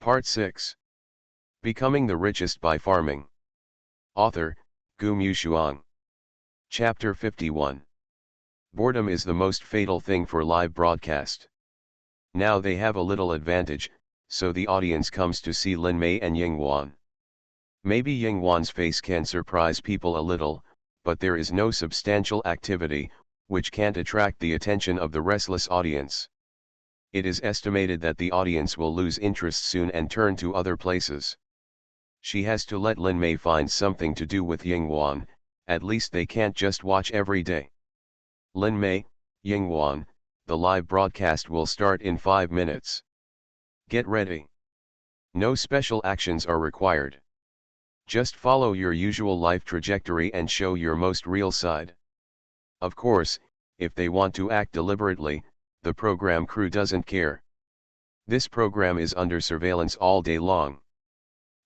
Part 6. Becoming the Richest by Farming. Author, Gumyu Shuang. Chapter 51. Boredom is the most fatal thing for live broadcast. Now they have a little advantage, so the audience comes to see Lin Mei and Ying Wan. Maybe Ying Wan's face can surprise people a little, but there is no substantial activity, which can't attract the attention of the restless audience. It is estimated that the audience will lose interest soon and turn to other places. She has to let Lin Mei find something to do with Ying Wan, at least they can't just watch every day. Lin Mei, Ying Wan, the live broadcast will start in 5 minutes. Get ready. No special actions are required. Just follow your usual life trajectory and show your most real side. Of course, if they want to act deliberately, the program crew doesn't care. This program is under surveillance all day long.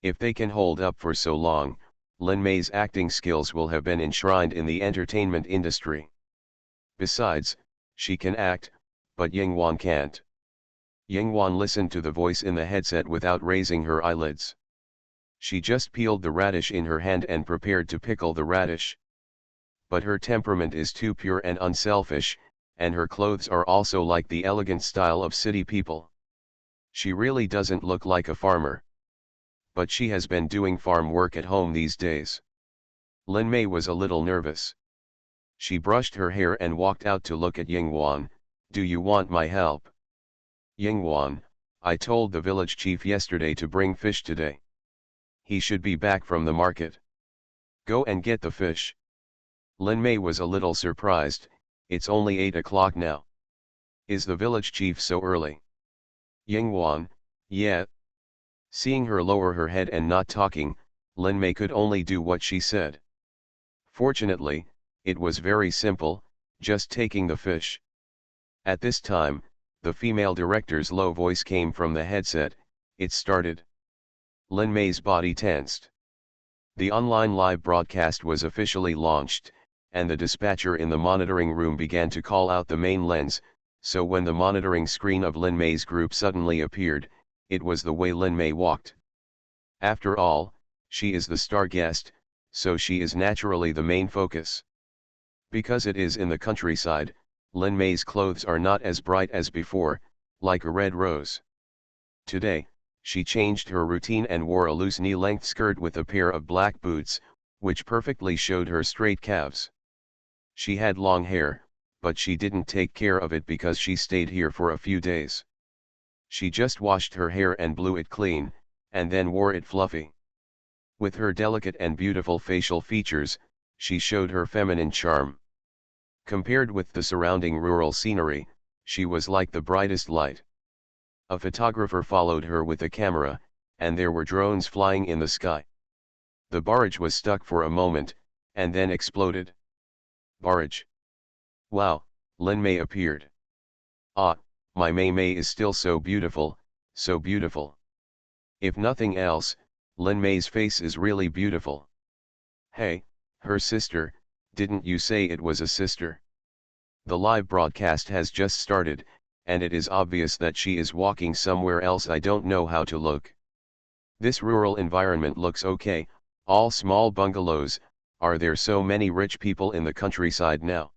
If they can hold up for so long, Lin Mei's acting skills will have been enshrined in the entertainment industry. Besides, she can act, but Ying Wan can't. Ying Wan listened to the voice in the headset without raising her eyelids. She just peeled the radish in her hand and prepared to pickle the radish. But her temperament is too pure and unselfish, and her clothes are also like the elegant style of city people. She really doesn't look like a farmer. But she has been doing farm work at home these days. Lin Mei was a little nervous. She brushed her hair and walked out to look at Ying Wan. Do you want my help? Ying Wan, I told the village chief yesterday to bring fish today. He should be back from the market. Go and get the fish. Lin Mei was a little surprised. It's only 8 o'clock now. Is the village chief so early? Ying Wan, yeah. Seeing her lower her head and not talking, Lin Mei could only do what she said. Fortunately, it was very simple, just taking the fish. At this time, the female director's low voice came from the headset. It started. Lin Mei's body tensed. The online live broadcast was officially launched, and the dispatcher in the monitoring room began to call out the main lens, so when the monitoring screen of Lin Mei's group suddenly appeared, it was the way Lin Mei walked. After all, she is the star guest, so she is naturally the main focus. Because it is in the countryside, Lin Mei's clothes are not as bright as before, like a red rose. Today, she changed her routine and wore a loose knee-length skirt with a pair of black boots, which perfectly showed her straight calves. She had long hair, but she didn't take care of it because she stayed here for a few days. She just washed her hair and blew it clean, and then wore it fluffy. With her delicate and beautiful facial features, she showed her feminine charm. Compared with the surrounding rural scenery, she was like the brightest light. A photographer followed her with a camera, and there were drones flying in the sky. The barrage was stuck for a moment, and then exploded. Barrage. Wow, Lin Mei appeared. Ah, my Mei Mei is still so beautiful, so beautiful. If nothing else, Lin Mei's face is really beautiful. Hey, her sister, didn't you say it was a sister? The live broadcast has just started, and it is obvious that she is walking somewhere else. I don't know how to look. This rural environment looks okay, all small bungalows. Are there so many rich people in the countryside now?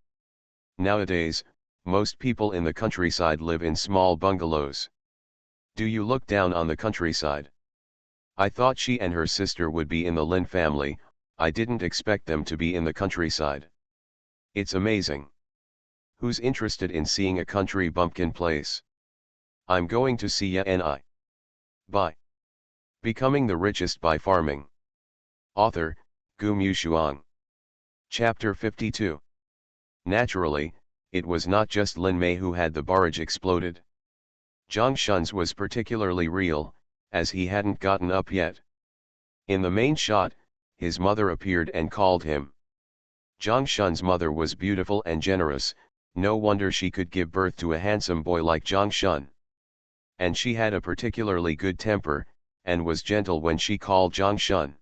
Nowadays, most people in the countryside live in small bungalows. Do you look down on the countryside? I thought she and her sister would be in the Lin family. I didn't expect them to be in the countryside. It's amazing. Who's interested in seeing a country bumpkin place? I'm going to see ya and I. Bye. Becoming the Richest by Farming. Author, Gumyu Shuang. Chapter 52. Naturally, it was not just Lin Mei who had the barrage exploded. Zhang Shun's was particularly real, as he hadn't gotten up yet. In the main shot, his mother appeared and called him. Zhang Shun's mother was beautiful and generous, no wonder she could give birth to a handsome boy like Zhang Shun. And she had a particularly good temper, and was gentle when she called Zhang Shun.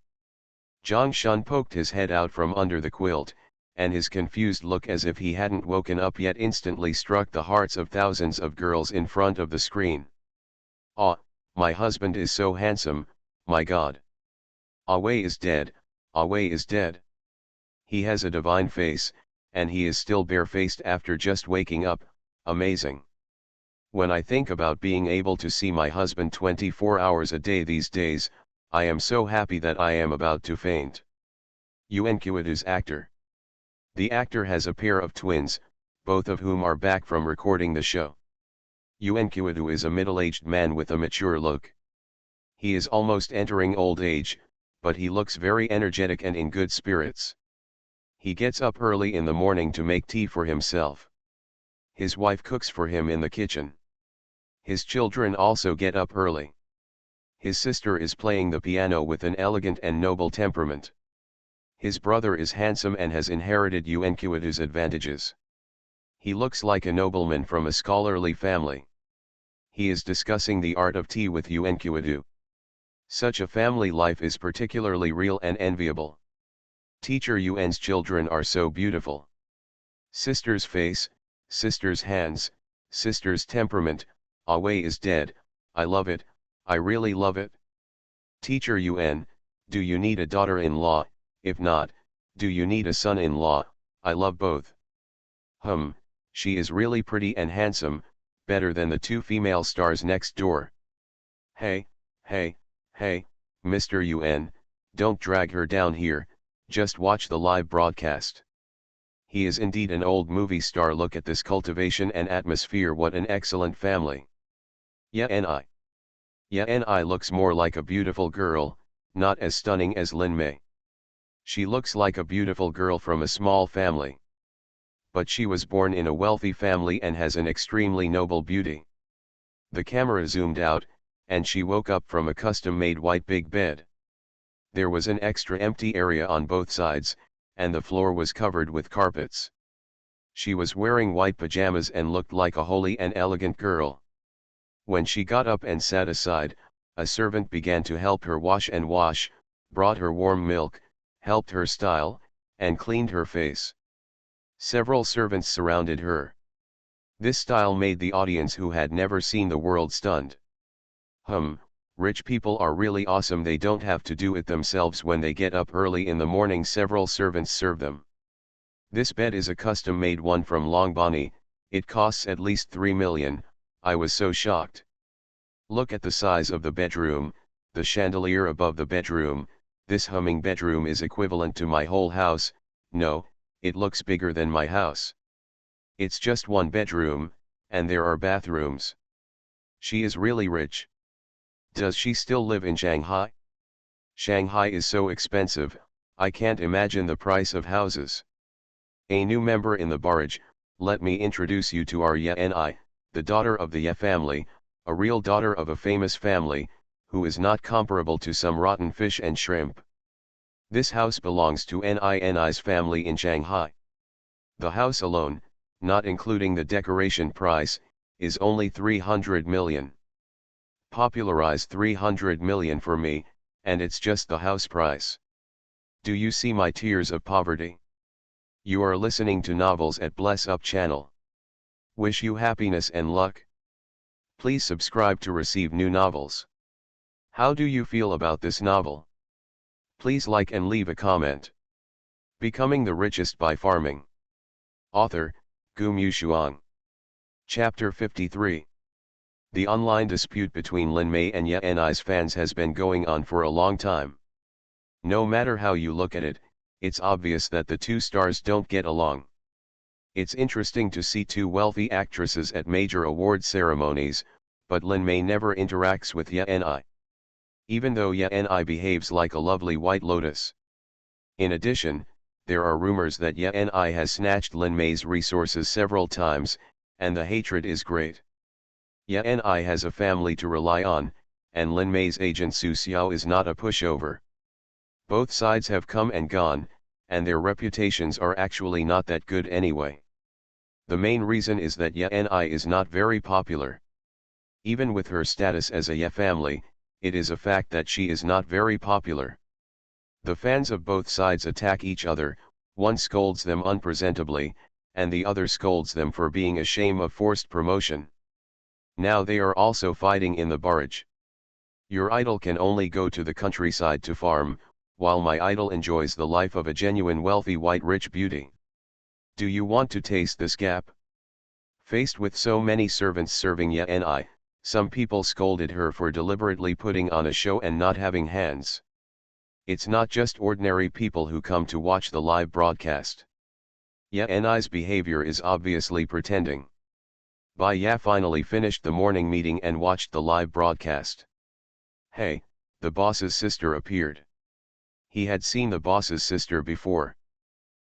Zhang Shun poked his head out from under the quilt, and his confused look as if he hadn't woken up yet instantly struck the hearts of thousands of girls in front of the screen. Ah, My husband is so handsome, my God. Away is dead, Away is dead. He has a divine face, and he is still barefaced after just waking up, amazing. When I think about being able to see my husband 24 hours a day these days, I am so happy that I am about to faint. Uenquidu's actor. The actor has a pair of twins, both of whom are back from recording the show. Uenquidu is a middle-aged man with a mature look. He is almost entering old age, but he looks very energetic and in good spirits. He gets up early in the morning to make tea for himself. His wife cooks for him in the kitchen. His children also get up early. His sister is playing the piano with an elegant and noble temperament. His brother is handsome and has inherited Uenquidu's advantages. He looks like a nobleman from a scholarly family. He is discussing the art of tea with Uenquidu. Such a family life is particularly real and enviable. Teacher Yuen's children are so beautiful. Sister's face, sister's hands, sister's temperament, Away is dead, I love it, I really love it. Teacher Yuen, do you need a daughter-in-law? If not, do you need a son-in-law? I love both. She is really pretty and handsome, better than the two female stars next door. Hey, Mr. Yuen, don't drag her down here, just watch the live broadcast. He is indeed an old movie star. Look at this cultivation and atmosphere, what an excellent family. Ye-ni looks more like a beautiful girl, not as stunning as Lin Mei. She looks like a beautiful girl from a small family. But she was born in a wealthy family and has an extremely noble beauty. The camera zoomed out, and she woke up from a custom-made white big bed. There was an extra empty area on both sides, and the floor was covered with carpets. She was wearing white pajamas and looked like a holy and elegant girl. When she got up and sat aside, a servant began to help her wash, brought her warm milk, helped her style, and cleaned her face. Several servants surrounded her. This style made the audience, who had never seen the world, stunned. Rich people are really awesome. They don't have to do it themselves when they get up early in the morning. Several servants serve them. This bed is a custom-made one from Longbani. It costs at least 3 million. I was so shocked. Look at the size of the bedroom, the chandelier above the bedroom. This humming bedroom is equivalent to my whole house. No, it looks bigger than my house. It's just one bedroom, and there are bathrooms. She is really rich. Does she still live in Shanghai? Shanghai is so expensive, I can't imagine the price of houses. A new member in the barrage. Let me introduce you to our Ye-ni, the daughter of the Ye family, a real daughter of a famous family, who is not comparable to some rotten fish and shrimp. This house belongs to Ni's family in Shanghai. The house alone, not including the decoration price, is only 300 million. Popularize 300 million for me, and it's just the house price. Do you see my tears of poverty? You are listening to Novels at Bless Up channel. Wish you happiness and luck. Please subscribe to receive new novels. How do you feel about this novel? Please like and leave a comment. Becoming the Richest by Farming. Author, Gu Mushuang. Chapter 53. The online dispute between Lin Mei and Ye-ni's fans has been going on for a long time. No matter how you look at it, it's obvious that the two stars don't get along. It's interesting to see two wealthy actresses at major award ceremonies, but Lin Mei never interacts with Ye-ni. Even though Ye-ni behaves like a lovely white lotus. In addition, there are rumors that Ye-ni has snatched Lin Mei's resources several times, and the hatred is great. Ye-ni has a family to rely on, and Lin Mei's agent Su Xiao is not a pushover. Both sides have come and gone, and their reputations are actually not that good anyway. The main reason is that Ye-ni is not very popular. Even with her status as a Ye family, it is a fact that she is not very popular. The fans of both sides attack each other, one scolds them unpresentably, and the other scolds them for being ashamed of forced promotion. Now they are also fighting in the barrage. Your idol can only go to the countryside to farm, while my idol enjoys the life of a genuine wealthy white rich beauty. Do you want to taste this gap? Faced with so many servants serving Ye, some people scolded her for deliberately putting on a show and not having hands. It's not just ordinary people who come to watch the live broadcast. Ye's behavior is obviously pretending. Ye finally finished the morning meeting and watched the live broadcast. Hey, the boss's sister appeared. He had seen the boss's sister before.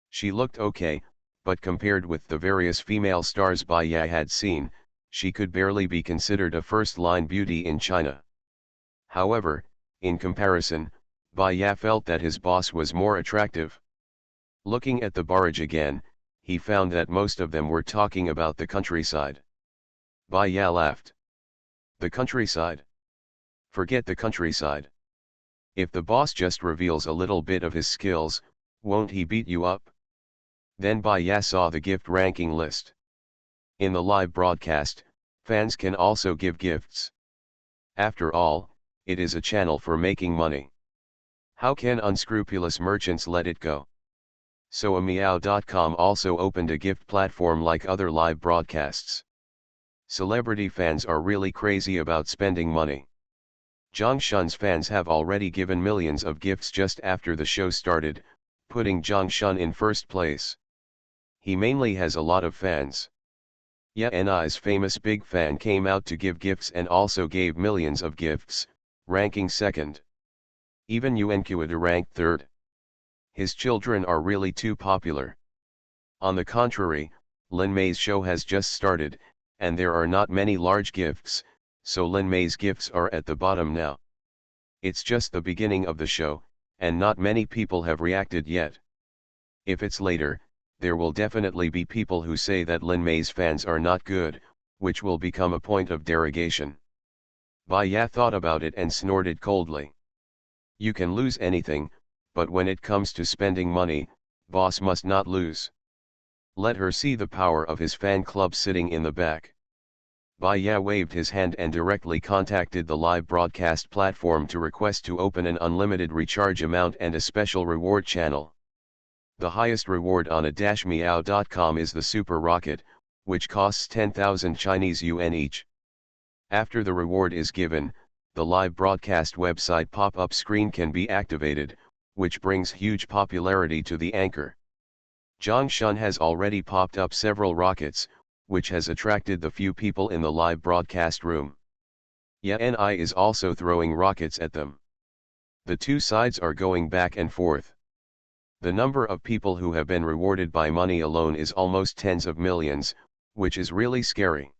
She looked okay, but compared with the various female stars Ye had seen, she could barely be considered a first-line beauty in China. However, in comparison, Ye felt that his boss was more attractive. Looking at the barrage again, he found that most of them were talking about the countryside. Ye laughed. The countryside? Forget the countryside. If the boss just reveals a little bit of his skills, won't he beat you up? Then Ye saw the gift ranking list. In the live broadcast, fans can also give gifts. After all, it is a channel for making money. How can unscrupulous merchants let it go? So Meow.com also opened a gift platform like other live broadcasts. Celebrity fans are really crazy about spending money. Zhang Shun's fans have already given millions of gifts just after the show started, putting Zhang Shun in first place. He mainly has a lot of fans. Ye's famous big fan came out to give gifts and also gave millions of gifts, ranking second. Even Yuan Kuada ranked third. His children are really too popular. On the contrary, Lin Mei's show has just started, and there are not many large gifts, so Lin Mei's gifts are at the bottom now. It's just the beginning of the show, and not many people have reacted yet. If it's later, there will definitely be people who say that Lin Mei's fans are not good, which will become a point of derogation. Ye thought about it and snorted coldly. You can lose anything, but when it comes to spending money, boss must not lose. Let her see the power of his fan club sitting in the back. Ye waved his hand and directly contacted the live broadcast platform to request to open an unlimited recharge amount and a special reward channel. The highest reward on a-meow.com is the Super Rocket, which costs 10,000 Chinese yuan each. After the reward is given, the live broadcast website pop-up screen can be activated, which brings huge popularity to the anchor. Zhang Shun has already popped up several rockets, which has attracted the few people in the live broadcast room. Ye is also throwing rockets at them. The two sides are going back and forth. The number of people who have been rewarded by money alone is almost tens of millions, which is really scary.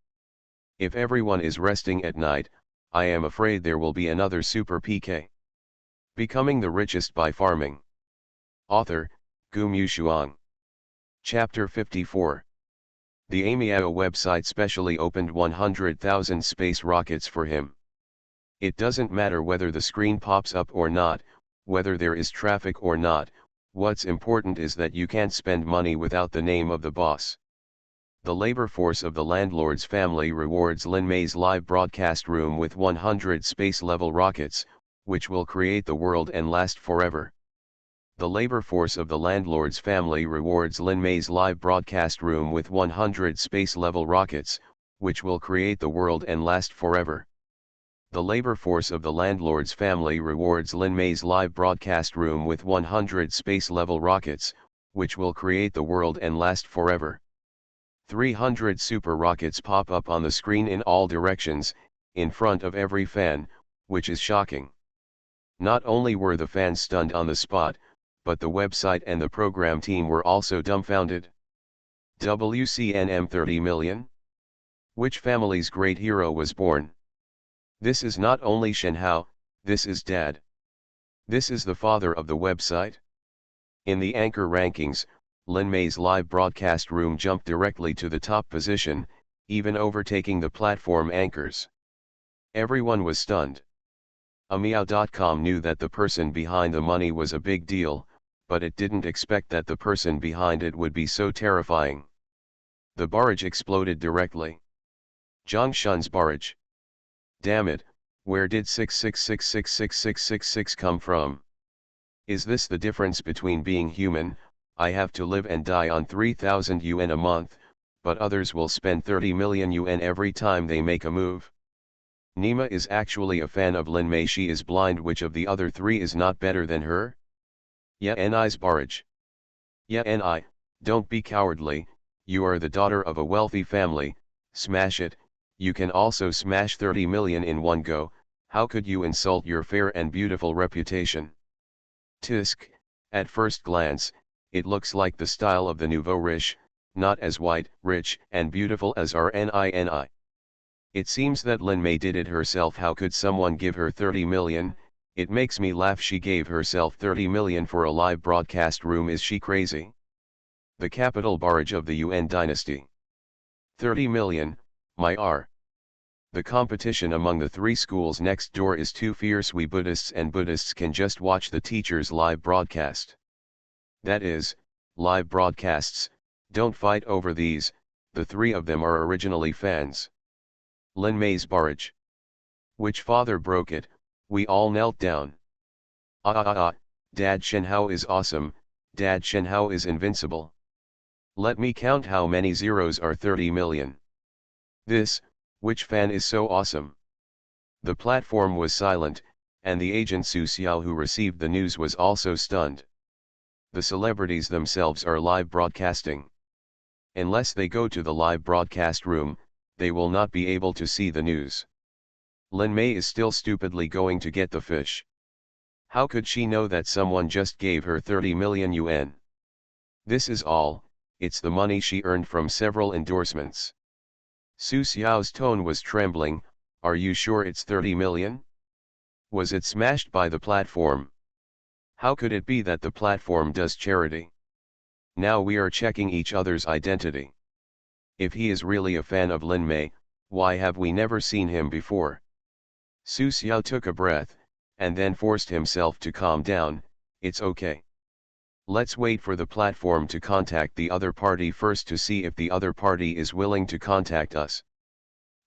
If everyone is resting at night, I am afraid there will be another Super PK. Becoming the Richest by Farming. Author, Gu Mushuang. Chapter 54. The Amiao website specially opened 100,000 space rockets for him. It doesn't matter whether the screen pops up or not, whether there is traffic or not, what's important is that you can't spend money without the name of the boss. The labor force of the landlord's family rewards Lin Mei's live broadcast room with 100 space-level rockets, which will create the world and last forever. The labor force of the landlord's family rewards Lin Mei's live broadcast room with 100 space-level rockets, which will create the world and last forever. The labor force of the landlord's family rewards Lin Mei's live broadcast room with 100 space-level rockets, which will create the world and last forever. 300 super rockets pop up on the screen in all directions, in front of every fan, which is shocking. Not only were the fans stunned on the spot, but the website and the program team were also dumbfounded. WCNM 30 million? Which family's great hero was born? This is not only Shen Hao, this is Dad. This is the father of the website. In the anchor rankings, Lin Mei's live broadcast room jumped directly to the top position, even overtaking the platform anchors. Everyone was stunned. Meow.com knew that the person behind the money was a big deal, but it didn't expect that the person behind it would be so terrifying. The barrage exploded directly. Zhang Shun's barrage. Damn it, Where did 6666666 come from? Is this the difference between being human? I have to live and die on 3,000 yuan a month, but others will spend 30 million yuan every time they make a move. Nima is actually a fan of Lin Mei. She is blind. Which of the other three is not better than her? Ya Ni's barrage. Ya Ni, don't be cowardly, you are the daughter of a wealthy family, smash it. You can also smash 30 million in one go. How could you insult your fair and beautiful reputation? Tisk, at first glance, it looks like the style of the nouveau riche, not as white, rich, and beautiful as RNINI. It seems that Lin Mei did it herself. How could someone give her 30 million? It makes me laugh. She gave herself 30 million for a live broadcast room. Is she crazy? The capital barrage of the Yuan dynasty. 30 million, my R. The competition among the three schools next door is too fierce. We Buddhists and Buddhists can just watch the teachers' live broadcast. That is, live broadcasts, don't fight over these, the three of them are originally fans. Lin Mei's barrage. Which father broke it? We all knelt down. Dad Shenhao is awesome, Dad Shenhao is invincible. Let me count how many zeros are 30 million. Which fan is so awesome? The platform was silent, and the agent Su Xiao who received the news was also stunned. The celebrities themselves are live broadcasting. Unless they go to the live broadcast room, they will not be able to see the news. Lin Mei is still stupidly going to get the fish. How could she know that someone just gave her 30 million yuan? This is all, it's the money she earned from several endorsements. Su Xiao's tone was trembling. Are you sure it's 30 million? Was it smashed by the platform? How could it be that the platform does charity? Now we are checking each other's identity. If he is really a fan of Lin Mei, why have we never seen him before? Su Xiao took a breath, and then forced himself to calm down. It's okay. Let's wait for the platform to contact the other party first to see if the other party is willing to contact us.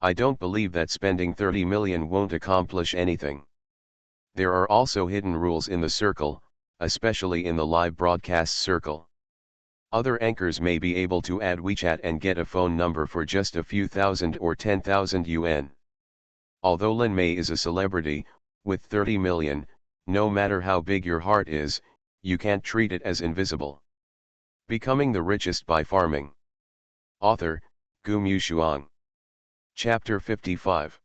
I don't believe that spending 30 million won't accomplish anything. There are also hidden rules in the circle, especially in the live broadcast circle. Other anchors may be able to add WeChat and get a phone number for just a few thousand or 10,000 yuan. Although Lin Mei is a celebrity, with 30 million, no matter how big your heart is, you can't treat it as invisible. Becoming the Richest by Farming. Author, Gu Mushuang. Chapter 55.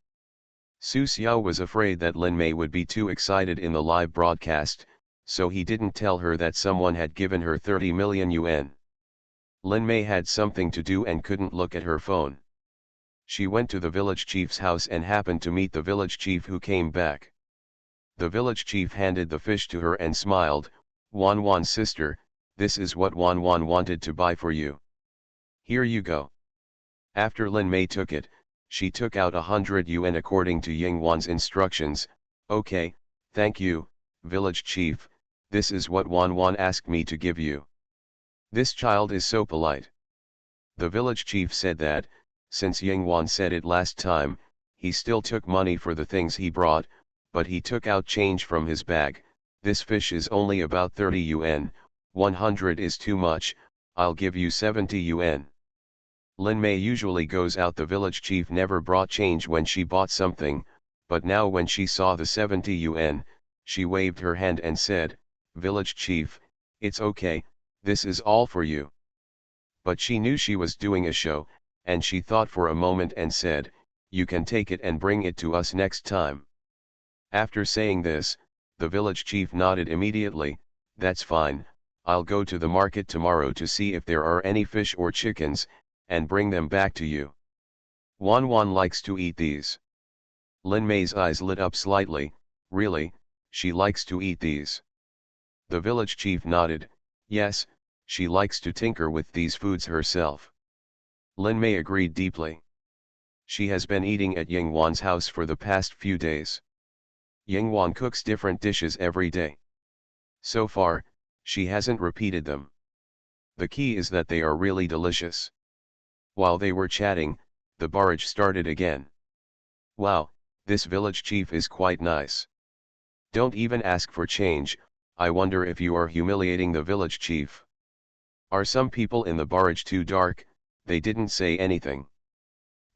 Su Xiao was afraid that Lin Mei would be too excited in the live broadcast, so he didn't tell her that someone had given her 30 million yuan. Lin Mei had something to do and couldn't look at her phone. She went to the village chief's house and happened to meet the village chief who came back. The village chief handed the fish to her and smiled. Wan Wan's sister, this is what Wan Wan wanted to buy for you. Here you go. After Lin Mei took it, she took out 100 yuan according to Ying Wan's instructions. Okay, thank you, village chief, this is what Wan Wan asked me to give you. This child is so polite. The village chief said that, since Ying Wan said it last time, he still took money for the things he brought, but he took out change from his bag. This fish is only about 30 yuan, 100 is too much, I'll give you 70 yuan. Lin Mei usually goes out. The village chief never brought change when she bought something, but now when she saw the 70 yuan, she waved her hand and said, Village chief, it's okay, this is all for you. But she knew she was doing a show, and she thought for a moment and said, you can take it and bring it to us next time. After saying this, the village chief nodded immediately. That's fine, I'll go to the market tomorrow to see if there are any fish or chickens, and bring them back to you. Wan Wan likes to eat these. Lin Mei's eyes lit up slightly. Really, she likes to eat these? The village chief nodded. Yes, she likes to tinker with these foods herself. Lin Mei agreed deeply. She has been eating at Ying Wan's house for the past few days. Ying Wan cooks different dishes every day. So far, she hasn't repeated them. The key is that they are really delicious. While they were chatting, the barrage started again. Wow, This village chief is quite nice. Don't even ask for change. I wonder if you are humiliating the village chief. Are some people in the barrage too dark? They didn't say anything.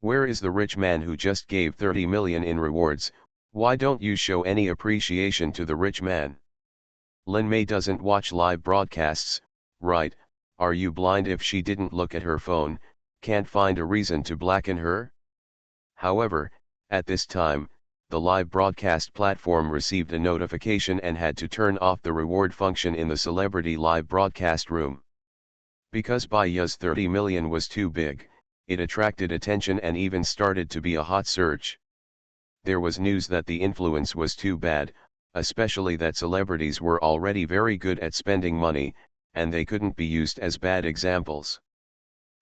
Where is the rich man who just gave 30 million in rewards? Why don't you show any appreciation to the rich man? Lin Mei doesn't watch live broadcasts, right? Are you blind? If she didn't look at her phone, can't find a reason to blacken her? However, at this time, the live broadcast platform received a notification and had to turn off the reward function in the celebrity live broadcast room. Because Bai Ya's 30 million was too big, it attracted attention and even started to be a hot search. There was news that the influence was too bad, especially that celebrities were already very good at spending money, and they couldn't be used as bad examples.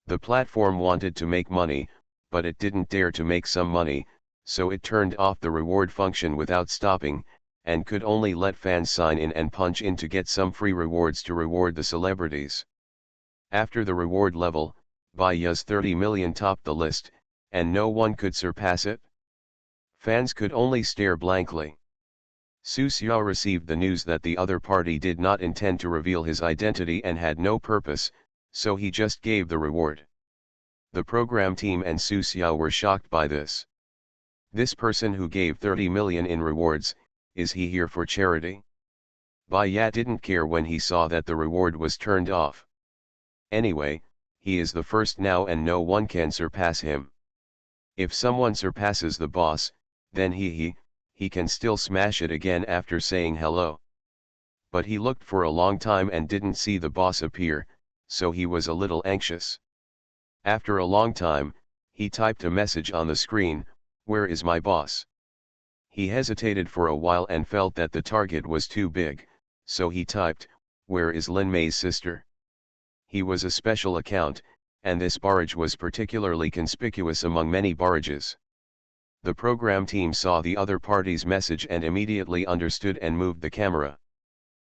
The platform wanted to make money, but it didn't dare to make some money, so it turned off the reward function without stopping, and could only let fans sign in and punch in to get some free rewards to reward the celebrities. After the reward level, Bai Ya's 30 million topped the list, and no one could surpass it. Fans could only stare blankly. Su Xiao received the news that the other party did not intend to reveal his identity and had no purpose, so he just gave the reward. The program team and Su Xiao were shocked by this. This person who gave 30 million in rewards, is he here for charity? Bai Ya didn't care when he saw that the reward was turned off. Anyway, he is the first now and no one can surpass him. If someone surpasses the boss, then he can still smash it again after saying hello. But he looked for a long time and didn't see the boss appear, so he was a little anxious. After a long time, he typed a message on the screen, "Where is my boss?" He hesitated for a while and felt that the target was too big, so he typed, "Where is Lin Mei's sister?" He was a special account, and this barrage was particularly conspicuous among many barrages. The program team saw the other party's message and immediately understood and moved the camera.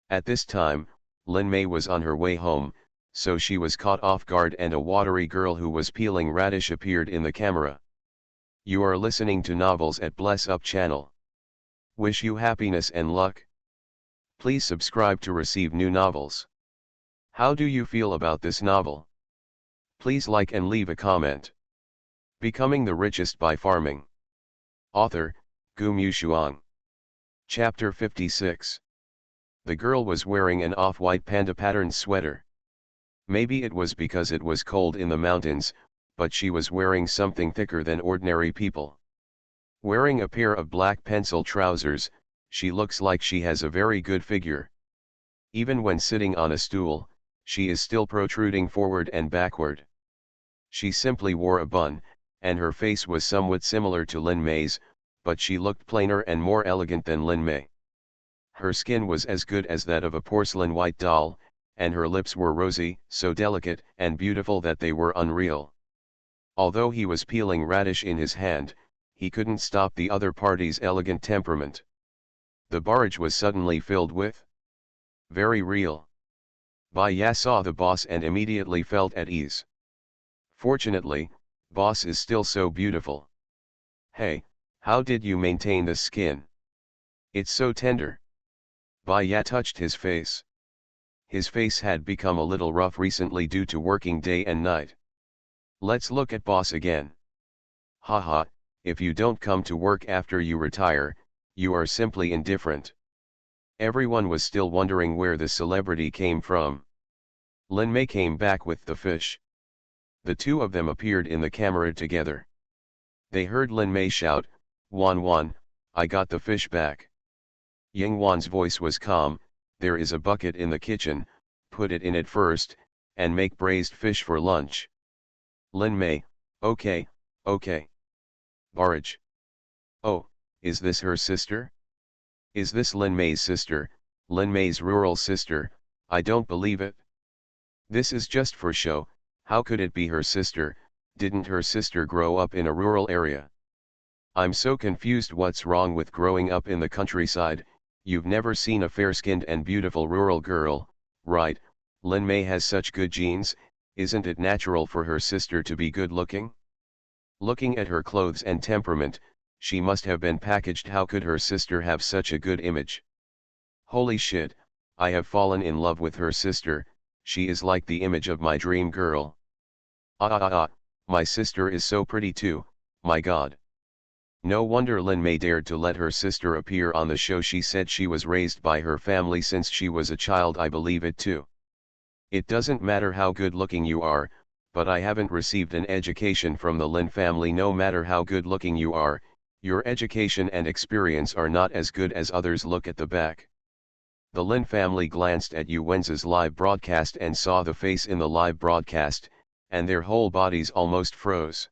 At this time, Lin Mei was on her way home, so she was caught off guard and a watery girl who was peeling radish appeared in the camera. You are listening to Novels at Bless Up channel. Wish you happiness and luck. Please subscribe to receive new novels. How do you feel about this novel? Please like and leave a comment. Becoming the Richest by Farming. Author, Gu Mushuang. Chapter 56. The girl was wearing an off-white panda-patterned sweater. Maybe it was because it was cold in the mountains, but she was wearing something thicker than ordinary people. Wearing a pair of black pencil trousers, she looks like she has a very good figure. Even when sitting on a stool, she is still protruding forward and backward. She simply wore a bun, and her face was somewhat similar to Lin Mei's, but she looked plainer and more elegant than Lin Mei. Her skin was as good as that of a porcelain white doll, and her lips were rosy, so delicate and beautiful that they were unreal. Although he was peeling radish in his hand, he couldn't stop the other party's elegant temperament. The barrage was suddenly filled with very real. Bai Ya saw the boss and immediately felt at ease. Fortunately, boss is still so beautiful. Hey, how did you maintain this skin? It's so tender. Bai Ya touched his face. His face had become a little rough recently due to working day and night. Let's look at boss again. Haha, if you don't come to work after you retire, you are simply indifferent. Everyone was still wondering where the celebrity came from. Lin Mei came back with the fish. The two of them appeared in the camera together. They heard Lin Mei shout, "Wan Wan, I got the fish back." Ying Wan's voice was calm, "There is a bucket in the kitchen, put it in it first, and make braised fish for lunch." Lin Mei, "Okay, okay." Barrage. "Oh, is this her sister? Is this Lin Mei's sister, Lin Mei's rural sister? I don't believe it. This is just for show. How could it be her sister? Didn't her sister grow up in a rural area? I'm so confused. What's wrong with growing up in the countryside? You've never seen a fair-skinned and beautiful rural girl, right? Lin Mei has such good genes, isn't it natural for her sister to be good-looking? Looking at her clothes and temperament, she must have been packaged. How could her sister have such a good image? Holy shit, I have fallen in love with her sister, she is like the image of my dream girl. My sister is so pretty too, my god. No wonder Lin May dared to let her sister appear on the show. She said she was raised by her family since she was a child. I believe it too. It doesn't matter how good looking you are, but I haven't received an education from the Lin family. No matter how good looking you are, your education and experience are not as good as others. Look at the back. The Lin family glanced at Yu Wen's live broadcast and saw the face in the live broadcast, and their whole bodies almost froze.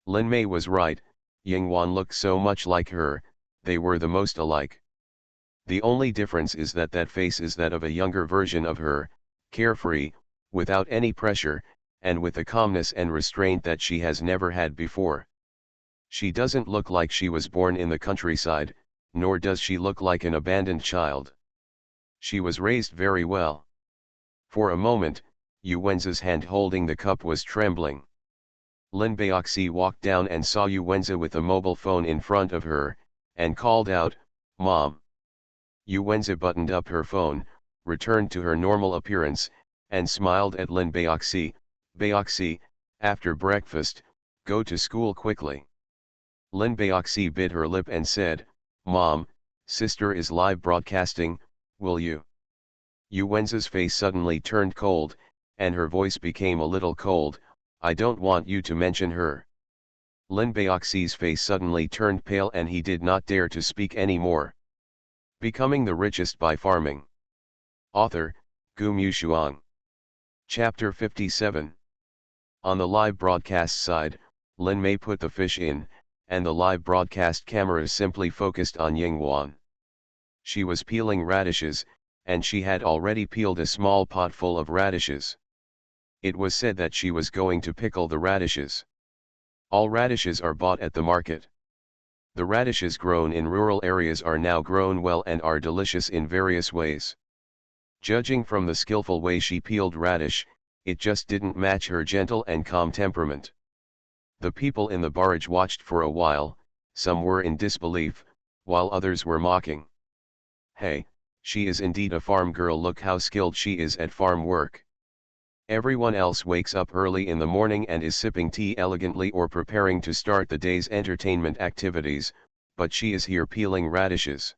Lin May was right, Yingwan looked so much like her, they were the most alike. The only difference is that that face is that of a younger version of her, carefree, without any pressure, and with a calmness and restraint that she has never had before. She doesn't look like she was born in the countryside, nor does she look like an abandoned child. She was raised very well. For a moment, Yu Wen's hand holding the cup was trembling. Lin Baoxi walked down and saw Yu Wenza with a mobile phone in front of her, and called out, "Mom." Yu Wenza buttoned up her phone, returned to her normal appearance, and smiled at Lin Baoxi. "Baoxi, after breakfast, go to school quickly." Lin Baoxi bit her lip and said, "Mom, sister is live broadcasting, will you?" Yu Wenza's face suddenly turned cold, and her voice became a little cold. "I don't want you to mention her." Lin Baoxi's face suddenly turned pale and he did not dare to speak anymore. Becoming the Richest by Farming. Author, Gu Mushuang. Chapter 57. On the live broadcast side, Lin May put the fish in, and the live broadcast cameras simply focused on Yingwan. She was peeling radishes, and she had already peeled a small pot full of radishes. It was said that she was going to pickle the radishes. All radishes are bought at the market. The radishes grown in rural areas are now grown well and are delicious in various ways. Judging from the skillful way she peeled radish, it just didn't match her gentle and calm temperament. The people in the barrage watched for a while, some were in disbelief, while others were mocking. "Hey, she is indeed a farm girl, look how skilled she is at farm work." Everyone else wakes up early in the morning and is sipping tea elegantly or preparing to start the day's entertainment activities, but she is here peeling radishes.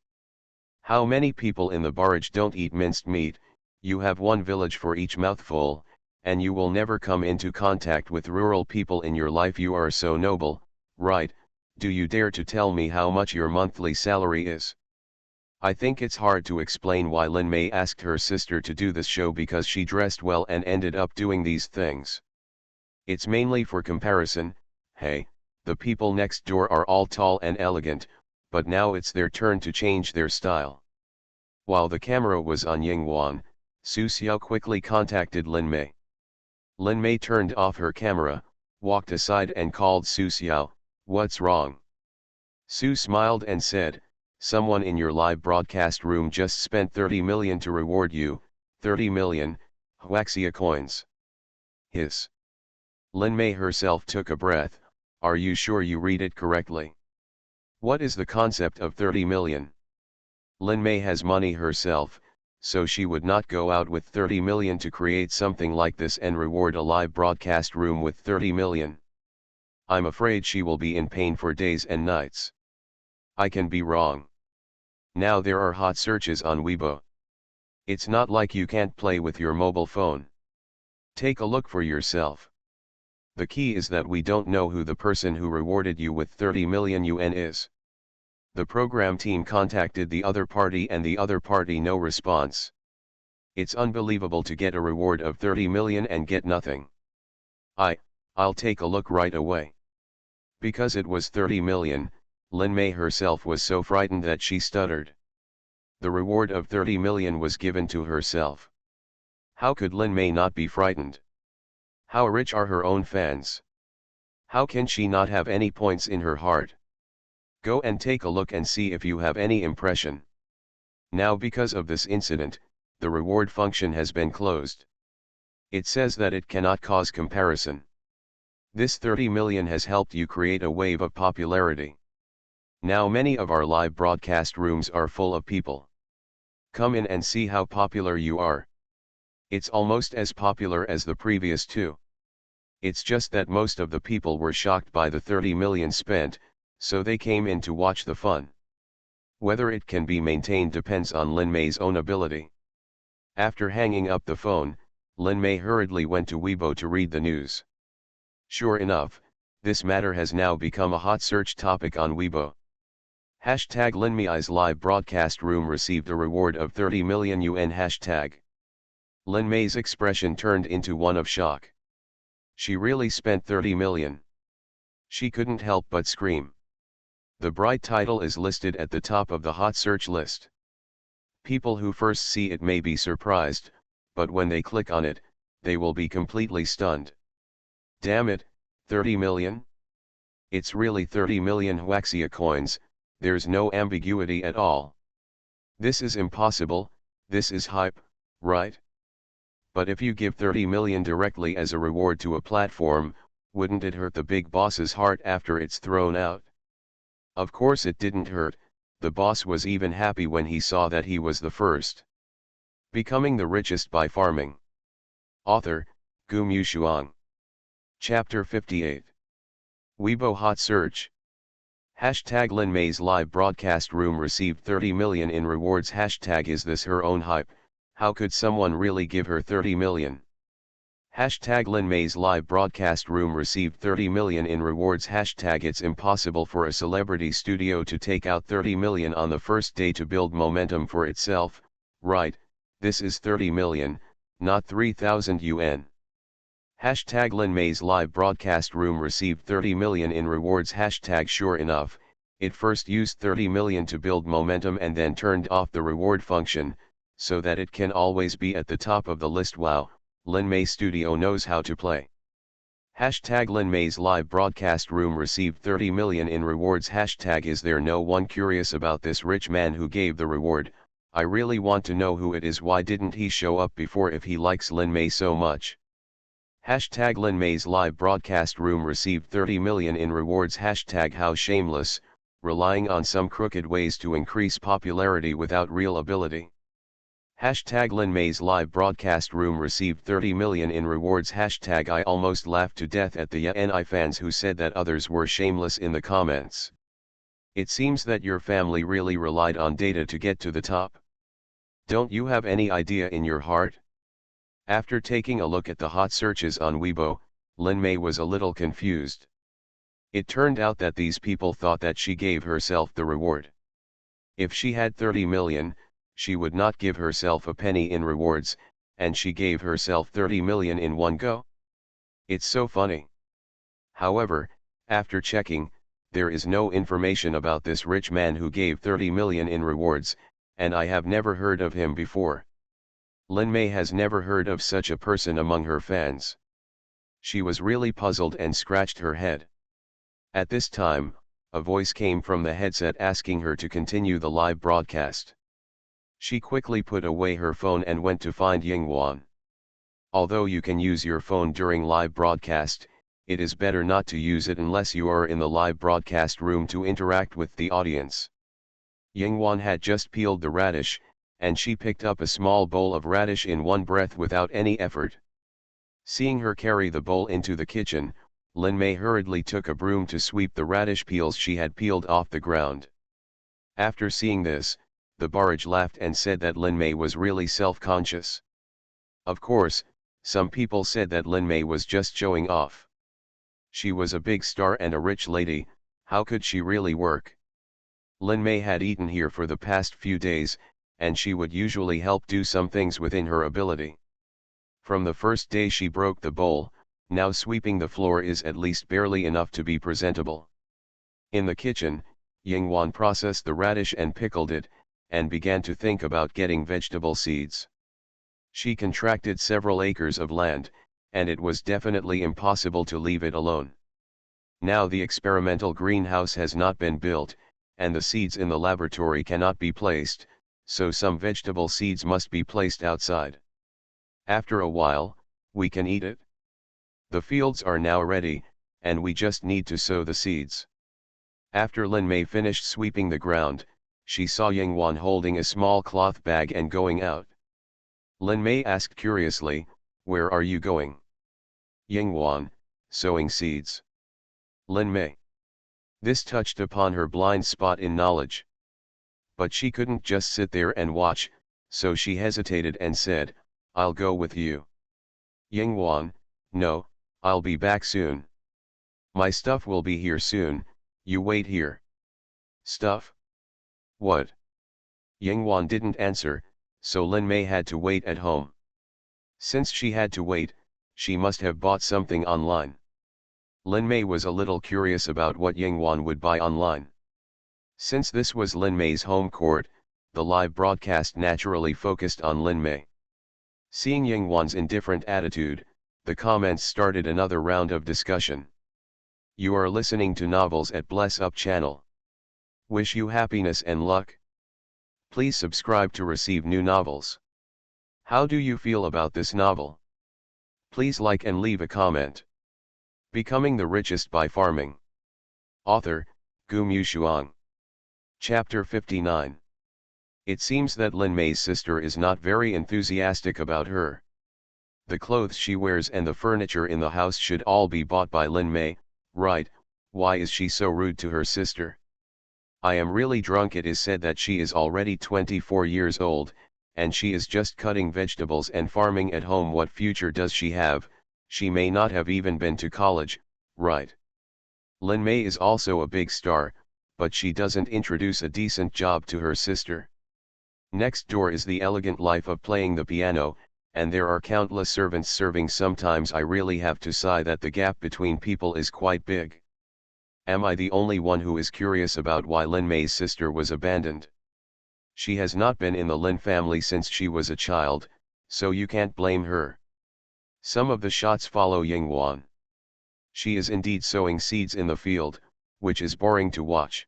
How many people in the barrage don't eat minced meat? You have one village for each mouthful, and you will never come into contact with rural people in your life. You are so noble, right? Do you dare to tell me how much your monthly salary is? I think it's hard to explain why Lin May asked her sister to do this show because she dressed well and ended up doing these things. It's mainly for comparison. Hey, the people next door are all tall and elegant, but now it's their turn to change their style. While the camera was on Yingwan, Su Xiao quickly contacted Lin May. Lin May turned off her camera, walked aside and called Su Xiao, "What's wrong?" Su smiled and said, "Someone in your live broadcast room just spent 30 million to reward you, 30 million, Huaxia coins." Hiss. Lin May herself took a breath. "Are you sure you read it correctly? What is the concept of 30 million? Lin May has money herself, so she would not go out with 30 million to create something like this and reward a live broadcast room with 30 million. I'm afraid she will be in pain for days and nights. I can be wrong. Now there are hot searches on Weibo. It's not like you can't play with your mobile phone. Take a look for yourself. The key is that we don't know who the person who rewarded you with 30 million yuan is." The program team contacted the other party and the other party no response. It's unbelievable to get a reward of 30 million and get nothing. I'll take a look right away. Because it was 30 million, Lin May herself was so frightened that she stuttered. The reward of 30 million was given to herself. How could Lin May not be frightened? How rich are her own fans? How can she not have any points in her heart? Go and take a look and see if you have any impression. Now because of this incident, the reward function has been closed. It says that it cannot cause comparison. This 30 million has helped you create a wave of popularity. Now many of our live broadcast rooms are full of people. Come in and see how popular you are. It's almost as popular as the previous two. It's just that most of the people were shocked by the 30 million spent, so they came in to watch the fun. Whether it can be maintained depends on Lin Mei's own ability. After hanging up the phone, Lin Mei hurriedly went to Weibo to read the news. Sure enough, this matter has now become a hot search topic on Weibo. Hashtag Lin Mei's live broadcast room received a reward of 30 million yuan hashtag. Lin Mei's expression turned into one of shock. She really spent 30 million. She couldn't help but scream. The bright title is listed at the top of the hot search list. People who first see it may be surprised, but when they click on it, they will be completely stunned. Damn it, 30 million? It's really 30 million Huaxia coins, there's no ambiguity at all. This is impossible, this is hype, right? But if you give 30 million directly as a reward to a platform, wouldn't it hurt the big boss's heart after it's thrown out? Of course it didn't hurt, the boss was even happy when he saw that he was the first. Becoming the richest by farming. Author, Gu Mushuang. Chapter 58. Weibo Hot Search. Hashtag Lin Mei's live broadcast room received 30 million in rewards. Hashtag is this her own hype? How could someone really give her 30 million? Hashtag Lin Mei's live broadcast room received 30 million in rewards. Hashtag it's impossible for a celebrity studio to take out 30 million on the first day to build momentum for itself, right? This is 30 million, not 3,000 yuan. Hashtag Lin Mei's live broadcast room received 30 million in rewards. Hashtag sure enough, it first used 30 million to build momentum and then turned off the reward function, so that it can always be at the top of the list. Wow, Lin Mei Studio knows how to play. Hashtag Lin Mei's live broadcast room received 30 million in rewards. Hashtag is there no one curious about this rich man who gave the reward? I really want to know who it is. Why didn't he show up before if he likes Lin Mei so much? Hashtag Lin Mei's live broadcast room received 30 million in rewards. Hashtag how shameless, relying on some crooked ways to increase popularity without real ability. Hashtag Lin Mei's live broadcast room received 30 million in rewards. Hashtag I almost laughed to death at the YNI fans who said that others were shameless in the comments. It seems that your family really relied on data to get to the top. Don't you have any idea in your heart? After taking a look at the hot searches on Weibo, Lin Mei was a little confused. It turned out that these people thought that she gave herself the reward. If she had 30 million, she would not give herself a penny in rewards, and she gave herself 30 million in one go. It's so funny. However, after checking, there is no information about this rich man who gave 30 million in rewards, and I have never heard of him before. Lin Mei has never heard of such a person among her fans. She was really puzzled and scratched her head. At this time, a voice came from the headset asking her to continue the live broadcast. She quickly put away her phone and went to find Yingwan. Although you can use your phone during live broadcast, it is better not to use it unless you are in the live broadcast room to interact with the audience. Yingwan had just peeled the radish, and she picked up a small bowl of radish in one breath without any effort. Seeing her carry the bowl into the kitchen, Lin Mei hurriedly took a broom to sweep the radish peels she had peeled off the ground. After seeing this, the barrage laughed and said that Lin Mei was really self-conscious. Of course, some people said that Lin Mei was just showing off. She was a big star and a rich lady, how could she really work? Lin Mei had eaten here for the past few days, and she would usually help do some things within her ability. From the first day she broke the bowl, now sweeping the floor is at least barely enough to be presentable. In the kitchen, Yingwan processed the radish and pickled it, and began to think about getting vegetable seeds. She contracted several acres of land, and it was definitely impossible to leave it alone. Now the experimental greenhouse has not been built, and the seeds in the laboratory cannot be placed, so some vegetable seeds must be placed outside. After a while, we can eat it. The fields are now ready, and we just need to sow the seeds. After Lin Mei finished sweeping the ground, she saw Yingwan holding a small cloth bag and going out. Lin Mei asked curiously, "Where are you going?" Yingwan, "Sowing seeds." Lin Mei. This touched upon her blind spot in knowledge. But she couldn't just sit there and watch, so she hesitated and said, "I'll go with you." Yingwan, "No, I'll be back soon. My stuff will be here soon, you wait here." "Stuff? What?" Yingwan didn't answer, so Lin Mei had to wait at home. Since she had to wait, she must have bought something online. Lin Mei was a little curious about what Yingwan would buy online. Since this was Lin Mei's home court, the live broadcast naturally focused on Lin Mei. Seeing Yingwan's indifferent attitude, the comments started another round of discussion. You are listening to Novels at Bless Up channel. Wish you happiness and luck. Please subscribe to receive new novels. How do you feel about this novel? Please like and leave a comment. Becoming the Richest by Farming. Author, Gu Mushuang. Chapter 59. It seems that Lin Mei's sister is not very enthusiastic about her. The clothes she wears and the furniture in the house should all be bought by Lin Mei, right? Why is she so rude to her sister? I am really drunk. It is said that she is already 24 years old, and she is just cutting vegetables and farming at home. What future does she have? She may not have even been to college, right? Lin Mei is also a big star, but she doesn't introduce a decent job to her sister. Next door is the elegant life of playing the piano, and there are countless servants serving. Sometimes I really have to sigh that the gap between people is quite big. Am I the only one who is curious about why Lin Mei's sister was abandoned? She has not been in the Lin family since she was a child, so you can't blame her. Some of the shots follow Yingwan. She is indeed sowing seeds in the field, which is boring to watch.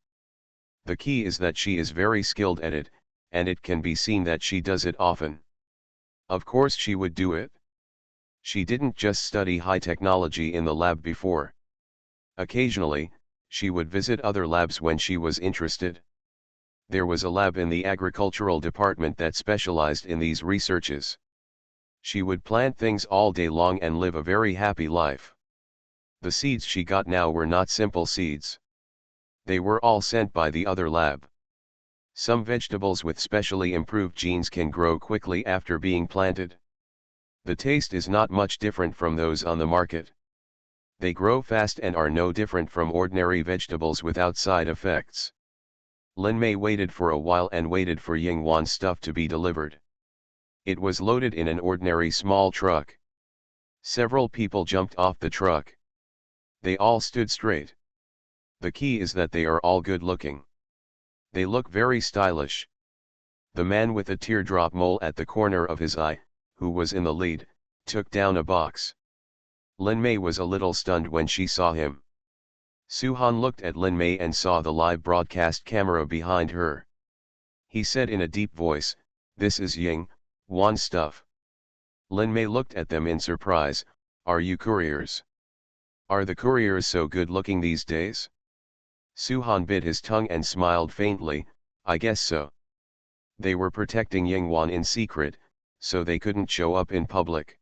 The key is that she is very skilled at it, and it can be seen that she does it often. Of course she would do it. She didn't just study high technology in the lab before. Occasionally, she would visit other labs when she was interested. There was a lab in the agricultural department that specialized in these researches. She would plant things all day long and live a very happy life. The seeds she got now were not simple seeds. They were all sent by the other lab. Some vegetables with specially improved genes can grow quickly after being planted. The taste is not much different from those on the market. They grow fast and are no different from ordinary vegetables without side effects. Lin Mei waited for a while and waited for Yingwan's stuff to be delivered. It was loaded in an ordinary small truck. Several people jumped off the truck. They all stood straight. The key is that they are all good looking. They look very stylish. The man with a teardrop mole at the corner of his eye, who was in the lead, took down a box. Lin Mei was a little stunned when she saw him. Suhan looked at Lin Mei and saw the live broadcast camera behind her. He said in a deep voice, "This is Yingwan's stuff." Lin Mei looked at them in surprise. "Are you couriers? Are the couriers so good looking these days?" Suhan bit his tongue and smiled faintly. "I guess so." They were protecting Yingwan in secret, so they couldn't show up in public.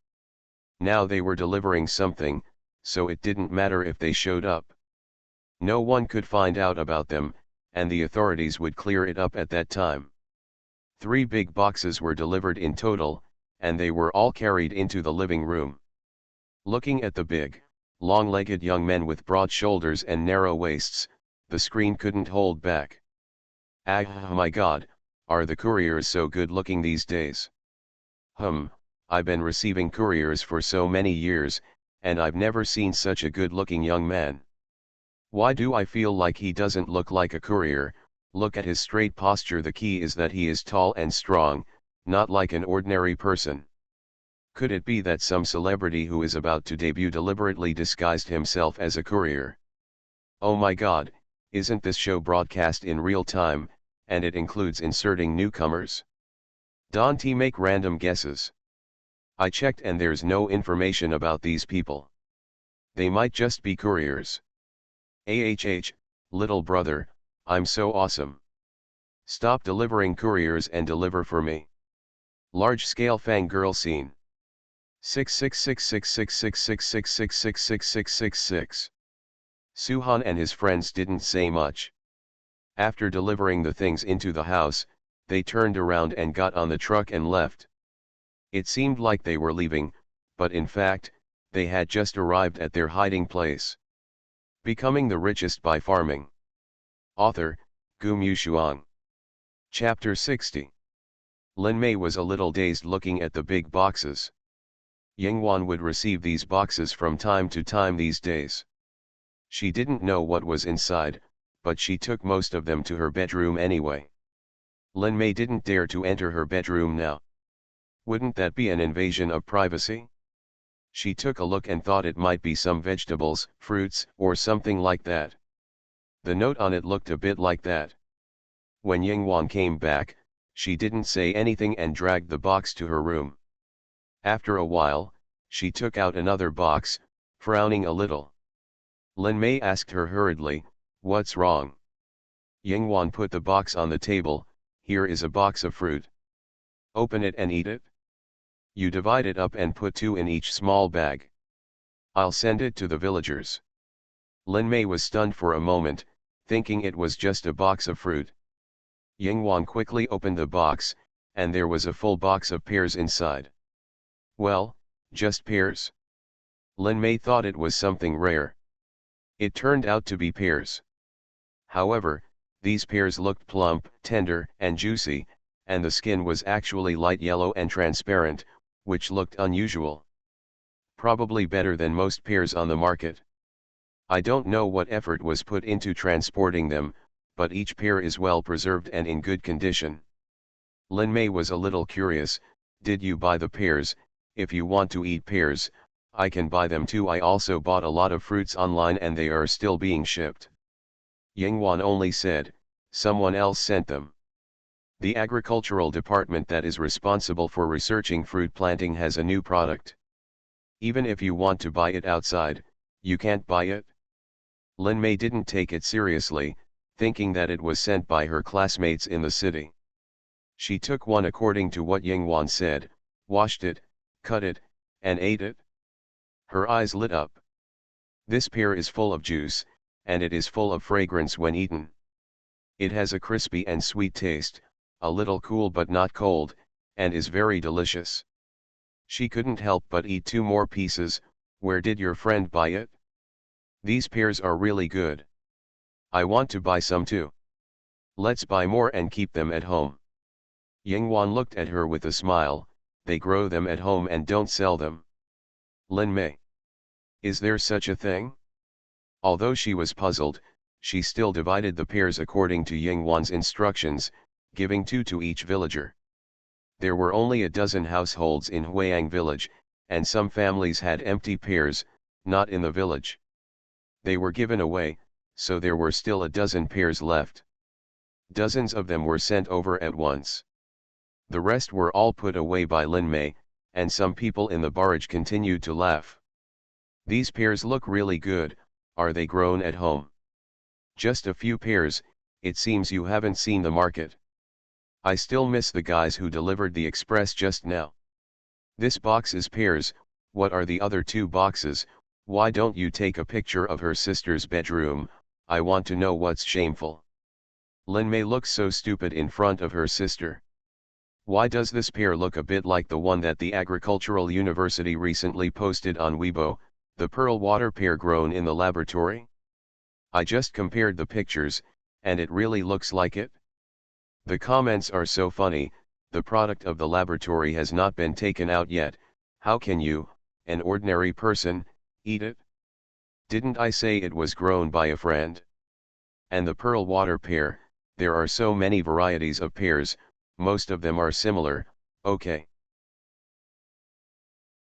Now they were delivering something, so it didn't matter if they showed up. No one could find out about them, and the authorities would clear it up at that time. 3 big boxes were delivered in total, and they were all carried into the living room. Looking at the big, long-legged young men with broad shoulders and narrow waists, the screen couldn't hold back. "Ah my God, are the couriers so good looking these days? I've been receiving couriers for so many years, and I've never seen such a good-looking young man. Why do I feel like he doesn't look like a courier? Look at his straight posture. The key is that he is tall and strong, not like an ordinary person. Could it be that some celebrity who is about to debut deliberately disguised himself as a courier? Oh my God, isn't this show broadcast in real time, and it includes inserting newcomers? Don't make random guesses. I checked and there's no information about these people. They might just be couriers. Little brother, I'm so awesome. Stop delivering couriers and deliver for me. Large-scale fangirl scene. 666666666666666. Suhan and his friends didn't say much. After delivering the things into the house, they turned around and got on the truck and left. It seemed like they were leaving, but in fact, they had just arrived at their hiding place. Becoming the Richest by Farming. Author, Gu Mushuang. Chapter 60. Lin Mei was a little dazed looking at the big boxes. Yingwan would receive these boxes from time to time these days. She didn't know what was inside, but she took most of them to her bedroom anyway. Lin Mei didn't dare to enter her bedroom now. Wouldn't that be an invasion of privacy? She took a look and thought it might be some vegetables, fruits, or something like that. The note on it looked a bit like that. When Yingwan came back, she didn't say anything and dragged the box to her room. After a while, she took out another box, frowning a little. Lin Mei asked her hurriedly, "What's wrong?" Yingwan put the box on the table. "Here is a box of fruit. Open it and eat it. You divide it up and put 2 in each small bag. I'll send it to the villagers." Lin Mei was stunned for a moment, thinking it was just a box of fruit. Yingwan quickly opened the box, and there was a full box of pears inside. Well, just pears? Lin Mei thought it was something rare. It turned out to be pears. However, these pears looked plump, tender, and juicy, and the skin was actually light yellow and transparent, which looked unusual. Probably better than most pears on the market. I don't know what effort was put into transporting them, but each pear is well preserved and in good condition. Lin Mei was a little curious. "Did you buy the pears? If you want to eat pears, I can buy them too. I also bought a lot of fruits online and they are still being shipped." Yingwan only said, "Someone else sent them. The agricultural department that is responsible for researching fruit planting has a new product. Even if you want to buy it outside, you can't buy it." Lin Mei didn't take it seriously, thinking that it was sent by her classmates in the city. She took one according to what Yingwan said, washed it, cut it, and ate it. Her eyes lit up. This pear is full of juice, and it is full of fragrance when eaten. It has a crispy and sweet taste, a little cool but not cold, and is very delicious. She couldn't help but eat 2 more pieces. "Where did your friend buy it? These pears are really good. I want to buy some too. Let's buy more and keep them at home." Yingwan looked at her with a smile. "They grow them at home and don't sell them." Lin Mei. Is there such a thing? Although she was puzzled, she still divided the pears according to Yingwan's instructions, giving 2 to each villager. There were only a dozen households in Huayang village, and some families had empty pears, not in the village. They were given away, so there were still a dozen pears left. Dozens of them were sent over at once. The rest were all put away by Lin Mei, and some people in the barrage continued to laugh. "These pears look really good. Are they grown at home?" "Just a few pears. It seems you haven't seen the market. I still miss the guys who delivered the express just now." "This box is pears. What are the other 2 boxes? Why don't you take a picture of her sister's bedroom? I want to know what's shameful." Lin Mei looks so stupid in front of her sister. Why does this pear look a bit like the one that the Agricultural University recently posted on Weibo, the pearl water pear grown in the laboratory? I just compared the pictures, and it really looks like it. The comments are so funny. "The product of the laboratory has not been taken out yet. How can you, an ordinary person, eat it? Didn't I say it was grown by a friend? And the pearl water pear, there are so many varieties of pears, most of them are similar." Okay.